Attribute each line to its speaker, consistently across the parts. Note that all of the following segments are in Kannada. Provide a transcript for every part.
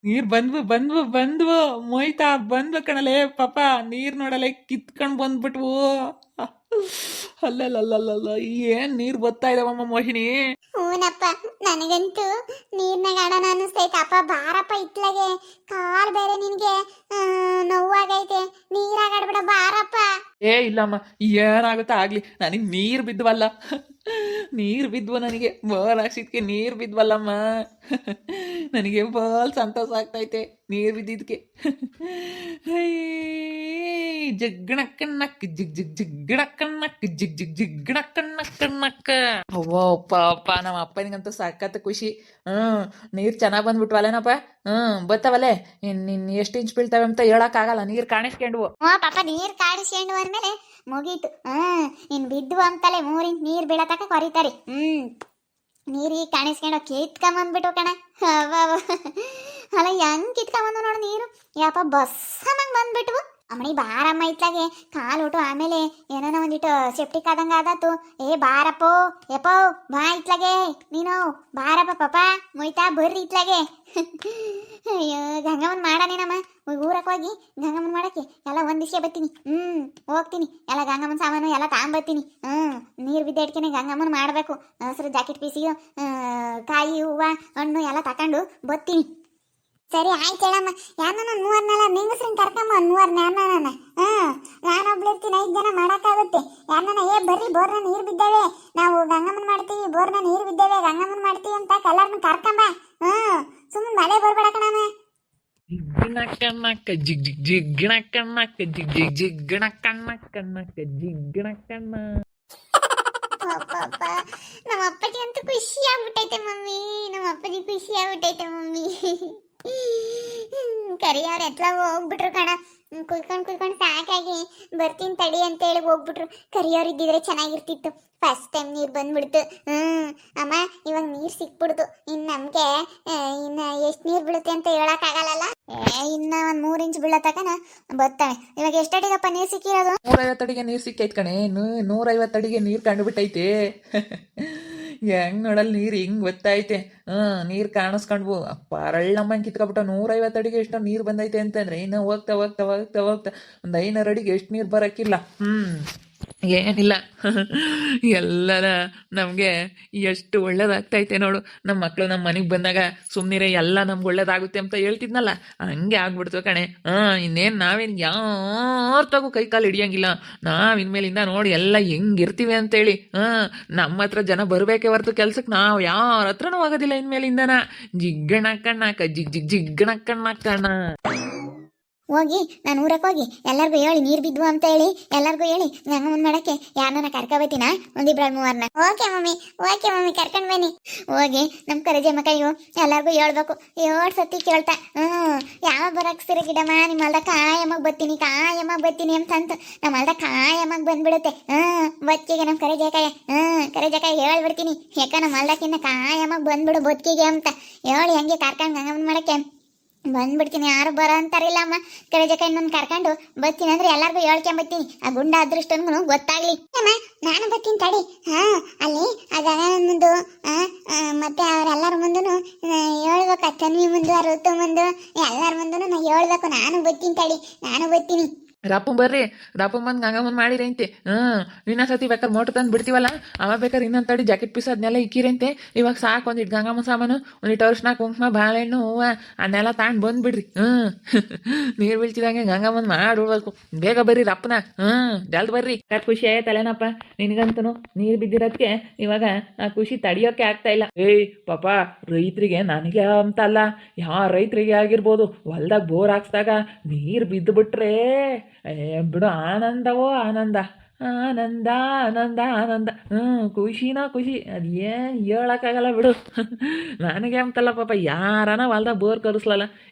Speaker 1: ನೀರ್ ಬಂದ್ವು ಮೊಯ್ತಾ ಬಂದ್ವು ಕಣಲೆ ಪಾಪ ನೀರ್ ನೋಡಲೆ ಕಿತ್ಕೊಂಡ್ ಬಂದ್ಬಿಟ್ವು. ಅಲ್ಲಲ್ಲಲ್ಲಲ್ಲ ಏನ್ ನೀರ್ ಬರ್ತಾ ಇದಾವಮ್ಮ ಮೋಹಿನಿ.
Speaker 2: ಹೂನಪ್ಪ, ನನಗಂತೂ ನೀರ್ನಾಗ ಆಡೋಣ ಅನ್ನಿಸ್ತೈತೆ. ಅಪ್ಪ ಬಾರಪ್ಪ ಇತ್ಲಾಗೆ, ಕಾಲ್ ಬೇರೆ ನಿನ್ಗೆ ನೋವಾಗೈತೆ, ನೀರಾಗ ಆಡ್ಬಿಡ ಬಾರಪ್ಪ.
Speaker 1: ಏ ಇಲ್ಲಮ್ಮ, ಏನಾಗುತ್ತಾ ಆಗ್ಲಿ, ನನಗೆ ನೀರ್ ಬಿದ್ವಲ್ಲ. ನೀರ್ ಬಿದ್ವು, ನನಗೆ ಬೋಲ್ ಹಾಕ್ಸಿದ್ಕೆ ನೀರ್ ಬಿದ್ವಲ್ಲಮ್ಮ. ನನಗೆ ಬೋಲ್ ಸಂತೋಷ ಆಗ್ತೈತೆ ನೀರ್ ಬಿದ್ದಿದ್ಕೆ. ಜಗ್ಗಣ ಕಣ್ಣಕ್ ಜಿಗ್ ಜಿಗ್ ಜಿಗ್ಗಣ ಕಣ್ಣಕ್ ಜಿಗ್ ಜಿಗ್ ಜಿಗ್ಗಣ ಕಣ್ಣಕ್ ಕಣ್ಣಕ್ಕ. ಅವ್ವ ಪಾಪ ನಮ್ಮ ಅಪ್ಪನಿಗಂತೂ ಸಖತ್ ಖುಷಿ. ನೀರ್ ಚೆನ್ನಾಗ್ ಬಂದ್ಬಿಟ್ವಲ್ಲೇನಪ್ಪ. ಬತ್ತಾವಲ್ಲೇ. ಇನ್ ಎಷ್ಟು ಇಂಚ್ ಬೀಳ್ತಾವೆ ಅಂತ ಹೇಳಕ್ ಆಗಲ್ಲ, ನೀರ್ ಕಾಣಿಸ್ಕೊಂಡ್ವು.
Speaker 2: ಪಾಪ ನೀರ್ ಕಾಡಿಸ್ಕೊಂಡು ಅಂದ್ಮೇಲೆ ಮುಗೀತು. ಇನ್ ಬಿದ್ವು ಅಂತಲೇ 3 ಇಂಚ್ ನೀರ್ ಬೀಳತಕ ಕೊರಿತಾರೆ. ನೀರಿಗೆ ಕಾಣಿಸ್ಕೊಂಡು ಕಿತ್ಕೊಂಬಂದ್ಬಿಟ್ಟು ಕಣ. ಅಲ್ಲ ಹೆಂಗ್ ಕಿತ್ಕೊಂಬಂದು ನೋಡು ನೀರು. ಯಪ್ಪ ಬಸ್ಸಮಾಗ ಬಂದ್ಬಿಟ್ವು. ಅಮ್ಮಣಿ ಬಾರಮ್ಮ ಇತ್ಲಾಗೆ ಕಾಲು ಊಟು. ಆಮೇಲೆ ಏನೋ ಒಂದಿಟ್ಟು ಸೆಪ್ಟಿಕ್ ಆದಂಗ ಆದತ್ತು. ಏ ಬಾರಪ್ಪೋ ಯಪ್ಪೋ ಬಾ ಇತ್ಲಾಗೆ, ನೀನು ಬಾರಪ್ಪ ಪಾಪ ಮೊಯ್ತಾ ಬರ್ರಿ ಇತ್ಲಾಗೆ. ಅಯ್ಯೋ ಗಂಗಮ್ಮನ್ ಮಾಡನೇನಮ್ಮ, ಊರಕ್ಕೆ ಹೋಗಿ ಗಂಗಮ್ಮನ್ ಮಾಡಕ್ಕೆ ಎಲ್ಲ ಒಂದ್ ದಿವಸ ಬರ್ತೀನಿ. ಹೋಗ್ತೀನಿ, ಎಲ್ಲ ಗಂಗಮ್ಮನ ಸಾಮಾನು ಎಲ್ಲ ತಗೊಂಬರ್ತೀನಿ. ನೀರು ಬಿದ್ದೆಡ್ಕೆನೆ ಗಂಗಮ್ಮನ್ ಮಾಡಬೇಕು. ಹಸಿರು ಜಾಕೆಟ್ ಪೀಸಿಗೆ ಕಾಯಿ ಹೂವು ಹಣ್ಣು ಎಲ್ಲ ತಕೊಂಡು ಬರ್ತೀನಿ. ಸರಿ ಆಯ್ತು ಹೇಳಮ್ಮ. ಯಾರನ್ನ ಮೂವರ್ನೆಲ್ಲ ನಿಂಗಸ್ರನ್ನ ಕರ್ಕಮ್ಮ, ಮೂವರ್ನ ಯಾರನ್ನ. ನಾನೊಬ್ಳು ಇರ್ತೀನಿ, 5 ಜನ ಮಾಡೋಕ್ಕಾಗುತ್ತೆ. ಯಾರನ್ನ ಏ ಬರ್ರಿ ಬೋರ್ನ ನೀರು ಬಿದ್ದೇವೆ, ನಾವು ಗಂಗಮ್ಮನ್ ಮಾಡ್ತೀವಿ, ಬೋರ್ನ ನೀರು ಬಿದ್ದೇವೆ ಗಂಗಮ್ಮನ್ ಮಾಡ್ತೀವಿ ಅಂತ ಕಲ್ಲರ್ನ ಕರ್ಕಮ್ಮ. ಸುಮ್ಮನೆ ಮಳೆ ಬರ್ಬೇಡ ಕಣಮ್ಮ.
Speaker 1: ಜಿಗ್ಗಣ ಕಣ್ಣಕ್ಕ ಜಿಗ್ ಜಿಗ್ ಜಿಗ್ಗಣ ಕಣ್ಣಕ್ಕ ಜಿಗ್ ಜಿಗ್ ಜಿಗ್ಗಣ ಕಣ್ಣ ಕಣ್ಣಕ್ಕ ಜಿಗ್ಗಣ ಕಣ್ಣ.
Speaker 2: ಅಪ್ಪ, ನಮ್ಮ ಅಪ್ಪಾಜಿ ಅಂತೂ ಖುಷಿ ಆಗ್ಬಿಟ್ಟೈತೆ ಮಮ್ಮಿ, ನಮ್ಮ ಅಪ್ಪಾಜಿ ಖುಷಿ ಆಗ್ಬಿಟ್ಟೈತೆ ಮಮ್ಮಿ. ಕರಿಯವ್ರ ಎತ್ಲ ಹೋಗ್ಬಿಟ್ರು ಕಣ. ಕುಯ್ಕೊಂಡು ಸಾಕಾಗಿ ಬರ್ತೀನಿ ತಡಿ ಅಂತ ಹೇಳಿ ಹೋಗ್ಬಿಟ್ರು. ಕರಿಯವ್ರು ಇದ್ದಿದ್ರೆ ಚೆನ್ನಾಗಿರ್ತಿತ್ತು. ಫಸ್ಟ್ ಟೈಮ್ ನೀರು ಬಂದ್ಬಿಡ್ತು. ಅಮ್ಮ ಇವಾಗ ನೀರು ಸಿಕ್ಬಿಡ್ತು. ಇನ್ನು ನಮಗೆ ಇನ್ನು ಎಷ್ಟು ನೀರು ಬೀಳುತ್ತೆ ಅಂತ ಹೇಳಕ್ಕಾಗಲ್ಲ. ಇನ್ನ ಒಂದು 3 ಇಂಚ್ ಬೀಳತಕನ ಬರ್ತವೆ. ಇವಾಗ ಎಷ್ಟಡಿಗಪ್ಪ ನೀರು ಸಿಕ್ಕಿರೋದು?
Speaker 1: 150 ಅಡಿಗೆ ನೀರು ಸಿಕ್ಕೈತ್ ಕಣೆ. 150 ಅಡಿಗೆ ನೀರು ಕಂಡುಬಿಟ್ಟೈತೆ. ಹೆಂಗ್ ನೋಡಲ್ ನೀರು ಹಿಂಗ್ ಗೊತ್ತೈತೆ. ನೀರು ಕಾಣಿಸ್ಕೊಂಡ್ವು. ಪರಳ್ಳಮ್ಮಂಗೆ ಕಿತ್ಕೊಬಿಟ್ಟು 150 ಅಡಿಗೆ ಎಷ್ಟೋ ನೀರು ಬಂದೈತೆ ಅಂತಂದ್ರೆ ಇನ್ನು ಹೋಗ್ತಾ ಹೋಗ್ತಾ ಹೋಗ್ತಾ ಹೋಗ್ತಾ ಒಂದು 500 ಅಡಿಗೆ ಎಷ್ಟು ನೀರು ಬರೋಕ್ಕಿಲ್ಲ. ಏನಿಲ್ಲ. ಎಲ್ಲರ ನಮಗೆ ಎಷ್ಟು ಒಳ್ಳೇದಾಗ್ತೈತೆ ನೋಡು. ನಮ್ಮ ಮಕ್ಕಳು ನಮ್ಮ ಮನೆಗೆ ಬಂದಾಗ ಸುಮ್ಮನಿರೆ ಎಲ್ಲ ನಮ್ಗೆ ಒಳ್ಳೇದಾಗುತ್ತೆ ಅಂತ ಹೇಳ್ತಿದ್ನಲ್ಲ, ಹಂಗೆ ಆಗ್ಬಿಡ್ತು ಕಣೆ. ಇನ್ನೇನು ನಾವೇನು ಯಾರ ತಗೋ ಕೈ ಕಾಲು ಹಿಡಿಯಂಗಿಲ್ಲ. ನಾವು ಇನ್ಮೇಲಿಂದ ನೋಡಿ ಎಲ್ಲ ಹೆಂಗಿರ್ತೀವಿ ಅಂತೇಳಿ. ನಮ್ಮ ಹತ್ರ ಜನ ಬರಬೇಕೆ ಹೊರತು ಕೆಲ್ಸಕ್ಕೆ ನಾವು ಯಾರ ಹತ್ರನೂ ಆಗೋದಿಲ್ಲ ಇನ್ಮೇಲಿಂದನ. ಜಿಗ್ಗಣ ಕಣ್ಣಾಕ ಜಿಗ್ ಜಿಗ್ ಜಿಗ್ಗಣ ಕಣ್ಣಾಕಣ್ಣ.
Speaker 2: ಹೋಗಿ ನಾನು ಊರಕ್ಕೆ ಹೋಗಿ ಎಲ್ಲರಿಗೂ ಹೇಳಿ ನೀರು ಬಿದ್ವು ಅಂತ ಹೇಳಿ ಎಲ್ಲರಿಗೂ ಹೇಳಿ ಗಂಗಮ್ಮನ್ ಮಾಡಕ್ಕೆ ಯಾರನ್ನ ಕರ್ಕೊಬತ್ತೀನ, 1-2-3. ಓಕೆ ಮಮ್ಮಿ ಕರ್ಕೊಂಡ್ ಬನ್ನಿ. ಹೋಗಿ ನಮ್ಮ ಕರಜೆ ಮಕ್ಕಳಿಗೂ ಎಲ್ಲರಿಗೂ ಹೇಳ್ಬೇಕು. 7 ಸತಿ ಕೇಳ್ತಾ ಯಾವ ಬರಕ್ ಸಿರ ಗಿಡಮ್ಮ ನಿಮ್ಮ ಹೊಲ್ದಾಗ ಕಾಯಮ್ಮಾಗ ಬರ್ತೀನಿ ಅಂತಂತ ನಮ್ಮ ಹೊಲ್ದಾಗ ಕಾಯಮ್ಮಾಗ ಬಂದ್ಬಿಡುತ್ತೆ. ಬದುಕಿಗೆ ನಮ್ಮ ಕರಜೆಕಾಯಿ ಹೇಳ್ಬಿಡ್ತೀನಿ. ಯಾಕ ನಮ್ಮ ಹೊಲ್ದಕ್ಕಿನ್ನ ಕಾಯಮ್ಮಾಗ ಬಂದ್ಬಿಡು ಬದುಕಿಗೆ ಅಂತ ಹೇಳಿ ಹಂಗೆ ಕರ್ಕೊಂಡು ಗಂಗಮ್ಮನ್ ಮಾಡಕ್ಕೆ ಬಂದ್ಬಿಡ್ತೀನಿ. ಯಾರು ಬರೋ ಅಂತಾರಿಲ್ಲ ಅಮ್ಮ. ಕರೆಜಕಾಯಿ ನನ್ನ ಕರ್ಕೊಂಡು ಬರ್ತೀನಿ ಅಂದ್ರೆ ಎಲ್ಲರಿಗೂ ಹೇಳ್ಕೊಂಬರ್ತೀನಿ. ಆ ಗುಂಡ ಅದೃಷ್ಟನ್ಗೂ ಗೊತ್ತಾಗ್ಲಿ. ಅಮ್ಮ ನಾನು ಬರ್ತೀನಿ ತಡಿ. ಅಲ್ಲಿ ಆ ಗಗನಂದು ಮತ್ತೆ ಅವರೆಲ್ಲರ ಮುಂದೂ ಹೇಳ್ಬೇಕು. ತನ್ವಿ ಮುಂದೆ ಋತು ಮುಂದೆ ಎಲ್ಲರ ಮುಂದೂ ನಾ ಹೇಳ್ಬೇಕು. ನಾನು ಬರ್ತೀನಿ.
Speaker 1: ರಾಪು ಬಂದು ಗಂಗಮ್ಮನ್ ಮಾಡಿರಂತೆ. ಇನ್ನೊಂದ್ಸತಿ ಬೇಕಾದ್ರೆ ಮೋಟ್ರ್ ತಂದು ಬಿಡ್ತೀವಲ್ಲ, ಅವ ಬೇಕಾದ್ರೆ ಇನ್ನೊಂದು ತಡಿ ಜಾಕೆಟ್ ಪೀಸ್ ಅದನ್ನೆಲ್ಲ ಇಕ್ಕಿರಂತೆ. ಇವಾಗ ಸಾಕು ಒಂದಿಟ್ಟು ಗಂಗಮ್ಮನ ಸಾಮಾನು, ಒಂದಿಟ್ಟು ಅರಿಶಿನ ಕುಂಕುಮ ಬಾಳೆಹಣ್ಣು ಹೂವು ಅದನ್ನೆಲ್ಲ ತಗೊಂಡು ಬಂದ್ಬಿಡ್ರಿ. ನೀರು ಬೀಳ್ತಿದಂಗೆ ಗಂಗಮ್ಮನ್ ಮಾಡ್ಬಿಡ್ಬೇಕು. ಬೇಗ ಬರ್ರಿ ರಪ್ಪನ. ಜಲ್ದಿ ಬರ್ರಿ. ಖುಷಿ ಆಯ್ತಲ್ಲೇನಪ್ಪ ನಿನಗಂತೂ ನೀರು ಬಿದ್ದಿರೋದಕ್ಕೆ. ಇವಾಗ ಆ ಖುಷಿ ತಡಿಯೋಕೆ ಆಗ್ತಾ ಇಲ್ಲ. ಏಯ್ ಪಾಪ, ರೈತರಿಗೆ ನನಗೆ ಅಂತಲ್ಲ, ಯಾವ ರೈತರಿಗೆ ಆಗಿರ್ಬೋದು, ಹೊಲ್ದಾಗ ಬೋರ್ ಹಾಕ್ಸ್ದಾಗ ನೀರು ಬಿದ್ದು ಬಿಟ್ರೆ ಬಿಡು ಆನಂದವೋ ಆನಂದ. ಖುಷಿನೋ ಖುಷಿ. ಅದೇನು ಹೇಳಕ್ಕಾಗಲ್ಲ ಬಿಡು. ನನಗೆ ಅಂತಲ್ಲ ಪಾಪ, ಯಾರನ ಹೊಲ್ದಾಗ ಬೋರ್ ಕರೆಸ್ಲಲ್ಲ,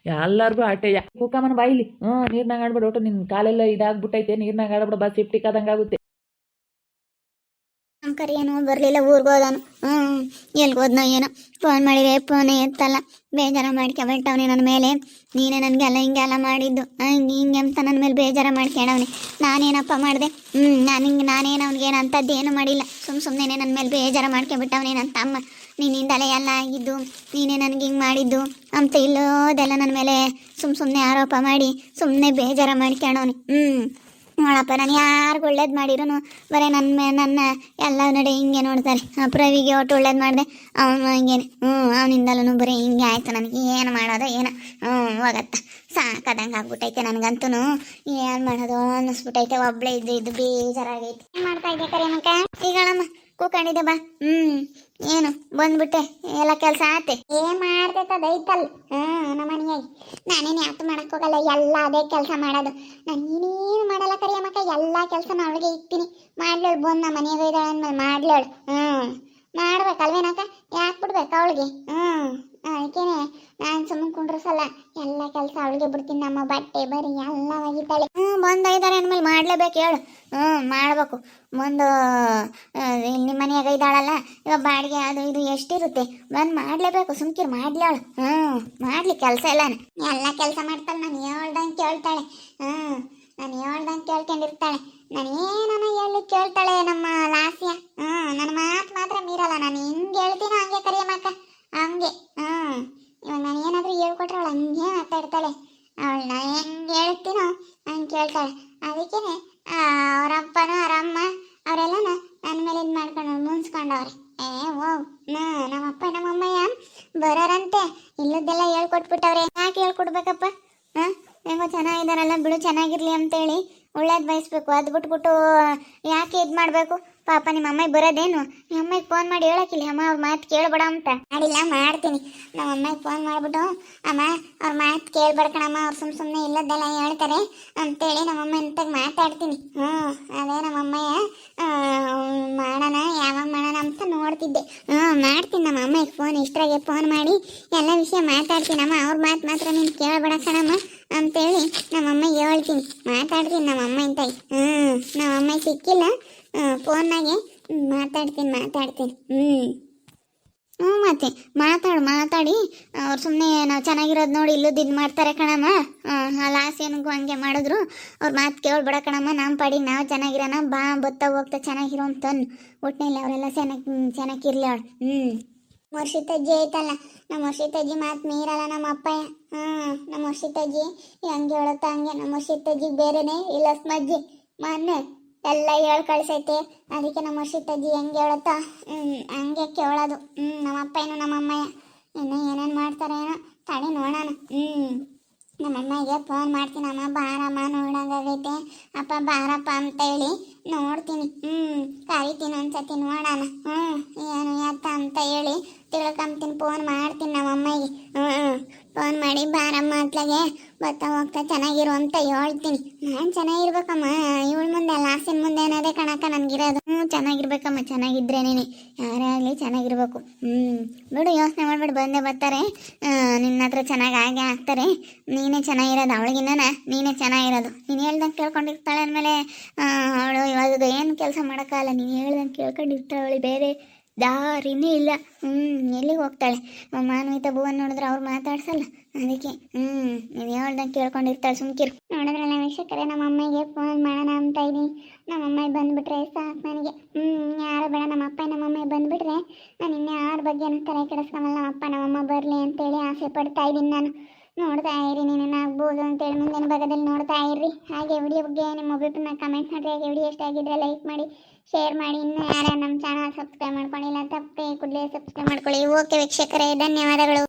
Speaker 1: ಎಲ್ಲರಿಗೂ ಆಟೆಯ. ಕುಕ್ಕಮ್ಮನ ಬಾಯಿಲಿ ನೀರ್ನಾಗ ಆಡ್ಬಿಡು. ಒಟ್ಟು ನಿನ್ನ ಕಾಲೆಲ್ಲ ಇದಾಗ್ಬಿಟ್ಟೈತೆ, ನೀರ್ನಾಗ ಆಡ್ಬಿಡು. ಬಾ ಸೇಫ್ಟಿ ಆದಂಗೆ ಆಗುತ್ತೆ.
Speaker 2: ನಮ್ಮ ಕರಿಯೇನೋ ಬರಲಿಲ್ಲ, ಊರಿಗೆ ಹೋದನು. ಎಲ್ಗೋದ್ನೋ ಏನೋ. ಫೋನ್ ಮಾಡಿದೆ, ಫೋನೇ ಎತ್ತಲ್ಲ. ಬೇಜಾರ ಮಾಡ್ಕೊಬಿಟ್ಟವನೆ ನನ್ನ ಮೇಲೆ. ನೀನೇ ನನಗೆಲ್ಲ ಹಿಂಗೆಲ್ಲ ಮಾಡಿದ್ದು, ಹಿಂಗೆ ಅಂತ ನನ್ನ ಮೇಲೆ ಬೇಜಾರ ಮಾಡ್ಕೊಂಡವನೆ. ನಾನೇನಪ್ಪ ಮಾಡಿದೆ? ನಾನೇನು ಅವ್ನಿಗೇನು ಅಂಥದ್ದು ಏನು ಮಾಡಿಲ್ಲ. ಸುಮ್ಮನೆ ನನ್ನ ಮೇಲೆ ಬೇಜಾರ ಮಾಡ್ಕೊಂಬಿಟ್ಟವನೇ ನನ್ನ ತಮ್ಮ. ನಿನ್ನಿಂದಲೇ ಎಲ್ಲ ಆಗಿದ್ದು, ನೀನೇ ನನಗೆ ಹಿಂಗೆ ಮಾಡಿದ್ದು ಅಂತ ಇಲ್ಲೋದೆಲ್ಲ ನನ್ನ ಮೇಲೆ ಸುಮ್ಮನೆ ಆರೋಪ ಮಾಡಿ ಸುಮ್ಮನೆ ಬೇಜಾರ ಮಾಡ್ಕೊಳೋನಿ. ನೋಡಪ್ಪ, ನಾನು ಯಾರಿಗೂ ಒಳ್ಳೇದು ಮಾಡಿರೋನು ಬರೀ ನನ್ನ ಎಲ್ಲ ನಡೆ ಹಿಂಗೆ ನೋಡ್ತಾರೆ. ಪ್ರವಿಗೆ ಒಟ್ಟು ಒಳ್ಳೇದು ಮಾಡಿದೆ, ಅವನು ಹಿಂಗೇನೆ. ಅವನಿಂದಲೂ ಬರೀ ಹಿಂಗೆ ಆಯ್ತು. ನನಗೆ ಏನು ಮಾಡೋದು ಏನೋ ಹೋಗತ್ತ, ಸಾಕದಂಗೆ ಆಗ್ಬಿಟ್ಟೈತೆ ನನಗಂತೂ. ಏನು ಮಾಡೋದು ಅನ್ನಿಸ್ಬಿಟ್ಟೈತೆ, ಒಬ್ಳೆ ಇದ್ದು ಬೇಜಾರಾಗೈತೆ. ಏನು ಮಾಡ್ತಾ ಇದ್ದೆ ಕರಿಯಮ್ಮಕ್ಕ? ಈಗಳಮ್ಮ ಕೂಕೊಂಡಿದ್ದೆ ಬಾ. ಏನು ಬಂದ್ಬಿಟ್ಟೆ, ಎಲ್ಲ ಕೆಲಸ ಆತೆ? ಏನ್ ಮಾಡ್ತೈತದೈತಲ್ ನಮ್ಮ ಮನೆಯಾಗಿ. ನಾನೇನು ಯಾಕೆ ಮಾಡಕ್ ಹೋಗಲ್ಲ, ಎಲ್ಲ ಅದೇ ಕೆಲಸ ಮಾಡೋದು. ನಾನು ಏನೇನು ಮಾಡಲ್ಲ ಕರಿಯಮ್ಮಕ್ಕ, ಎಲ್ಲ ಕೆಲಸನ ಅವಳಿಗೆ ಇಕ್ತೀನಿ. ಮಾಡ್ಲೇಳು, ಬಂದು ನಮ್ಮ ಮನೆಯಾಗ ಇದ್ದಾಳೆ ಅಂದ್ಮೇಲೆ ಮಾಡ್ಲೇಳು. ಮಾಡ್ಬೇಕಲ್ವೇನಕ್ಕ? ಯಾಕೆ ಬಿಡ್ಬೇಕು ಅವಳಿಗೆ? ಅದಕ್ಕೇನೆ ನಾನು ಸುಮ್ಮನೆ ಕುಂಡ್ರಸಲ್ಲ, ಎಲ್ಲ ಕೆಲಸ ಅವಳಿಗೆ ಬಿಡ್ತೀನಿ. ನಮ್ಮ ಬಟ್ಟೆ ಬರೀ ಎಲ್ಲ ಒಗಿತಾಳೆ. ಬಂದೈದಾರೆ ಅಂದ್ಮೇಲೆ ಮಾಡ್ಲೇಬೇಕು ಹೇಳು. ಮಾಡ್ಬೇಕು. ಒಂದು ನಿಮ್ಮ ಮನೆಯಾಗ ಇದ್ದಾಳಲ್ಲ, ಇವಾಗ ಬಾಡಿಗೆ ಅದು ಇದು ಎಷ್ಟಿರುತ್ತೆ, ಬಂದು ಮಾಡ್ಲೇಬೇಕು. ಸುಮ್ಕಿರು ಮಾಡ್ಲೇಳು. ಮಾಡ್ಲಿ ಕೆಲಸ ಎಲ್ಲ ಕೆಲಸ ಮಾಡ್ತಾಳೆ. ನಾನು ಹೇಳ್ದಂಗೆ ಕೇಳ್ತಾಳೆ. ನಾನು ಹೇಳ್ದಂಗೆ ಕೇಳ್ಕೊಂಡಿರ್ತಾಳೆ. ನಾನು ಏನನ್ನ ಹೇಳಿ ಕೇಳ್ತಾಳೆ ನಮ್ಮ ಲಾಸ್ಯ. ನನ್ನ ಮಾತು ಮಾತ್ರ ಮೀರಲ್ಲ. ನಾನು ಹಿಂಗೆ ಹೇಳ್ತೀನೋ ಹಂಗೆ ಕರಿಯಮ್ಮಕ್ಕ, ಹಂಗೆ. ಇವಾಗ ನಾನು ಏನಾದರೂ ಹೇಳ್ಕೊಟ್ರೆ ಅವಳು ಹಂಗೆ ಮಾತಾಡ್ತಾಳೆ. ಅವಳನ್ನ ಹೆಂಗೆ ಹೇಳ್ತೀನೋ ಹಂಗೆ ಕೇಳ್ತಾಳೆ. ಅದಕ್ಕೇನೆ ಅವರಪ್ಪನೂ ಅವರಮ್ಮ ಅವರೆಲ್ಲನ ನನ್ನ ಮೇಲೆ ಇದು ಮಾಡ್ಕೊಂಡು ಮುನ್ಸ್ಕೊಂಡವ್ರೆ. ನಮ್ಮಪ್ಪ ನಮ್ಮಮ್ಮಯ್ಯ ಬರೋರಂತೆ, ಇಲ್ಲದ್ದೆಲ್ಲ ಹೇಳ್ಕೊಟ್ಬಿಟ್ಟವ್ರೆ. ಯಾಕೆ ಹೇಳ್ಕೊಡ್ಬೇಕಪ್ಪ? ಹೆಂಗೋ ಚೆನ್ನಾಗಿದ್ದಾರಲ್ಲ ಬಿಡು, ಚೆನ್ನಾಗಿರ್ಲಿ ಅಂತೇಳಿ ಒಳ್ಳೇದು ಬಯಸ್ಬೇಕು. ಅದು ಬಿಟ್ಬಿಟ್ಟು ಯಾಕೆ ಇದು ಮಾಡಬೇಕು? ಪಾಪ ನಿಮ್ಮ ಅಮ್ಮಗೆ ಬರೋದೇನು? ನಿಮ್ಮ ಅಮ್ಮಗೆ ಫೋನ್ ಮಾಡಿ ಹೇಳಕ್ಕಿಲ್ಲ, ಅಮ್ಮ ಅವ್ರ ಮಾತು ಕೇಳ್ಬೇಡ ಅಂತ. ಮಾಡಿಲ್ಲ, ಮಾಡ್ತೀನಿ. ನಮ್ಮ ಅಮ್ಮಗೆ ಫೋನ್ ಮಾಡಿಬಿಟ್ಟು, ಅಮ್ಮ ಅವ್ರ ಮಾತು ಕೇಳ್ಬೇಡ ಕಣಮ್ಮ, ಅವ್ರು ಸುಮ್ಮನೆ ಇಲ್ಲದ್ದೆಲ್ಲ ಹೇಳ್ತಾರೆ ಅಂತೇಳಿ ನಮ್ಮಮ್ಮ ಇಂತಾಗ ಮಾತಾಡ್ತೀನಿ. ಅದೇ ನಮ್ಮಮ್ಮಯ್ಯ ಮಾಡೋಣ, ಯಾವಾಗ ಮಾಡೋಣ ಅಂತ ನೋಡ್ತಿದ್ದೆ. ಮಾಡ್ತೀನಿ. ನಮ್ಮ ಅಮ್ಮಗೆ ಫೋನ್ ಇಷ್ಟರಾಗೆ ಫೋನ್ ಮಾಡಿ ಎಲ್ಲ ವಿಷಯ ಮಾತಾಡ್ತೀನಮ್ಮ. ಅವ್ರ ಮಾತು ಮಾತ್ರ ನೀನು ಕೇಳ್ಬೇಡ ಕಣಮ್ಮ ಅಂತೇಳಿ ನಮ್ಮಮ್ಮಗೆ ಹೇಳ್ತೀನಿ, ಮಾತಾಡ್ತೀನಿ ನಮ್ಮಮ್ಮ ಇಂತಾಗಿ. ನಮ್ಮಮ್ಮ ಸಿಕ್ಕಿಲ್ಲ, ಫೋನ್ನಾಗೆ ಮಾತಾಡ್ತೀನಿ. ಮತ್ತೆ ಮಾತಾಡಿ ಅವ್ರು ಸುಮ್ಮನೆ ನಾವು ಚೆನ್ನಾಗಿರೋದು ನೋಡಿ ಇಲ್ಲದ್ದು ಇದು ಮಾಡ್ತಾರೆ ಕಣಮ್ಮ. ಲಾಸ್ಯನಿಗೂ ಹಂಗೆ ಮಾಡಿದ್ರು. ಅವ್ರ ಮಾತು ಕೇಳ್ಬೇಡ ಕಣಮ್ಮ, ನಮ್ಮ ಪಾಡಿಗೆ ನಾವು ಚೆನ್ನಾಗಿರೋಣ, ಬಾ ಬತ್ತಾ ಹೋಗ್ತಾ ಚೆನ್ನಾಗಿರೋ ಅಂತನ್. ಒಟ್ಟಿನಲ್ಲಿ ಅವರೆಲ್ಲ ಚೆನ್ನಾಗಿರ್ಲಿ ಅವಳು. ವರ್ಷಿತಜ್ಜಿ ಐತಲ್ಲ, ನಮ್ಮ ವರ್ಷಿತಜ್ಜಿ ಮಾತು ಮೀರಲ್ಲ ನಮ್ಮ ಅಪ್ಪಯ್ಯ. ನಮ್ಮ ವರ್ಷಿತಜ್ಜಿ ಹೆಂಗೆ ಹೇಳುತ್ತಾ ಹಂಗೆ. ನಮ್ಮ ವರ್ಷಿತಜ್ಜಿಗೆ ಬೇರೆನೇ ಇಲ್ಲ ಸ್ಮಜ್ಜಿ ಮೊನ್ನೆ ಎಲ್ಲ ಹೇಳಿ ಕಳ್ಸೈತೆ. ಅದಕ್ಕೆ ನಮ್ಮ ವರ್ಷಿತಜ್ಜಿ ಹೆಂಗೆ ಹೇಳುತ್ತಾ ಹಂಗೆ ಕೇಳೋದು. ನಮ್ಮ ಅಪ್ಪಯ್ಯನು ನಮ್ಮ ಅಮ್ಮಯ್ಯ ಇನ್ನು ಏನೇನು ಮಾಡ್ತಾರೇನೋ, ತಡಿ ನೋಡೋಣ. ನಮ್ಮಮ್ಮಗೆ ಫೋನ್ ಮಾಡ್ತೀನಿ, ಅಮ್ಮ ಬಾರಮ್ಮ ನೋಡೋಂಗಾಗೈತೆ, ಅಪ್ಪ ಬಾರಪ್ಪ ಅಂತ ಹೇಳಿ ನೋಡ್ತೀನಿ. ಕರಿತೀನಿ ಒಂದ್ಸತಿ ನೋಡೋಣ. ಏನು ಎತ್ತ ಅಂತ ಹೇಳಿ ತಿಳ್ಕೊಂತೀನಿ. ಫೋನ್ ಮಾಡ್ತೀನಿ ನಮ್ಮಮ್ಮಗೆ. ಫೋನ್ ಮಾಡಿ ಬಾರಮ್ಮ ಅತ್ಲಾಗೆ ಬರ್ತಾ ಹೋಗ್ತಾ ಚೆನ್ನಾಗಿರು ಅಂತ ಹೇಳ್ತೀನಿ. ನಾನು ಚೆನ್ನಾಗಿರ್ಬೇಕಮ್ಮ, ಇವಳ ಮುಂದೆ ಲಾಸಿನ ಮುಂದೆ ಏನದೇ ಕಣಕ್ಕ ನನಗಿರೋದು. ಚೆನ್ನಾಗಿರ್ಬೇಕಮ್ಮ, ಚೆನ್ನಾಗಿದ್ರೇನೇನೆ ಯಾರೇ ಆಗಲಿ ಚೆನ್ನಾಗಿರ್ಬೇಕು. ಬಿಡು, ಯೋಚನೆ ಮಾಡ್ಬಿಟ್ಟು ಬಂದೇ ಬರ್ತಾರೆ. ನಿನ್ನ ಹತ್ರ ಚೆನ್ನಾಗಿ ಆಗೇ ಆಗ್ತಾರೆ. ನೀನೇ ಚೆನ್ನಾಗಿರೋದು, ಅವಳಿಗಿನ್ನ ನೀನೇ ಚೆನ್ನಾಗಿರೋದು. ನೀನು ಹೇಳ್ದಂಗೆ ಕೇಳ್ಕೊಂಡಿರ್ತಾಳೆ ಅಂದಮೇಲೆ ಅವಳು ಇವಾಗ ಏನು ಕೆಲಸ ಮಾಡೋಕ್ಕಾಗಲ್ಲ. ನೀನು ಹೇಳ್ದಂಗೆ ಕೇಳ್ಕೊಂಡಿರ್ತಾಳೆ, ಬೇರೆ ದಾರಿನೇ ಇಲ್ಲ. ಎಲ್ಲಿಗೆ ಹೋಗ್ತಾಳೆ? ಮಾನ್ವಿತ ಭುವನ್ ನೋಡಿದ್ರೆ ಅವ್ರು ಮಾತಾಡ್ಸಲ್ಲ. ಅದಕ್ಕೆ ನೀವು ಹೇಳ್ದಂಗೆ ಕೇಳ್ಕೊಂಡಿರ್ತಾಳೆ, ಸುಮ್ಕಿರು. ನೋಡಿದ್ರಲ್ಲ ವೀಕ್ಷಕರೇ, ನಮ್ಮ ಅಮ್ಮಗೆ ಫೋನ್ ಮಾಡೋಣ ಅಂತ ಇದ್ದೀನಿ. ನಮ್ಮ ಅಮ್ಮಗೆ ಬಂದುಬಿಟ್ರೆ ಸಾಕು ನನಗೆ. ಯಾರು ಬೇಡ, ನಮ್ಮ ಅಪ್ಪ ನಮ್ಮ ಅಮ್ಮಗೆ ಬಂದುಬಿಟ್ರೆ ನಾನು ಇನ್ನೇ ಯಾರ ಬಗ್ಗೆನೂ ತಲೆ ಕೆಡಿಸ್ಕೊಳಲ್ಲ. ನಮ್ಮ ಅಪ್ಪ ನಮ್ಮಮ್ಮ ಬರಲಿ ಅಂತೇಳಿ ಆಸೆ ಪಡ್ತಾ ಇದ್ದೀನಿ ನಾನು. ನೋಡ್ತಾ ಇರಿ, ನೀನೇನು ಆಗ್ಬೋದು ಅಂತೇಳಿ ಮುಂದಿನ ಭಾಗದಲ್ಲಿ ನೋಡ್ತಾ ಇರ್ರಿ. ಹಾಗೆ ವಿಡಿಯೋ ಬಗ್ಗೆ ನಿಮ್ಮ ಅಭಿಪ್ರಾಯ ಕಮೆಂಟ್ ಮಾಡಿರಿ. ಹಾಗೆ ವಿಡಿಯೋ ಇಷ್ಟ ಆಗಿದ್ರೆ ಲೈಕ್ ಮಾಡಿ, ಶೇರ್ ಮಾಡಿ. ಇನ್ನೂ ಯಾರು ನಮ್ಮ ಚಾನಲ್ ಸಬ್ಸ್ಕ್ರೈಬ್ ಮಾಡ್ಕೊಂಡಿಲ್ಲ ತಪ್ಪೇ ಕೂಡಲೇ ಸಬ್ಸ್ಕ್ರೈಬ್ ಮಾಡ್ಕೊಳ್ಳಿ. ಓಕೆ ವೀಕ್ಷಕರೇ, ಧನ್ಯವಾದಗಳು.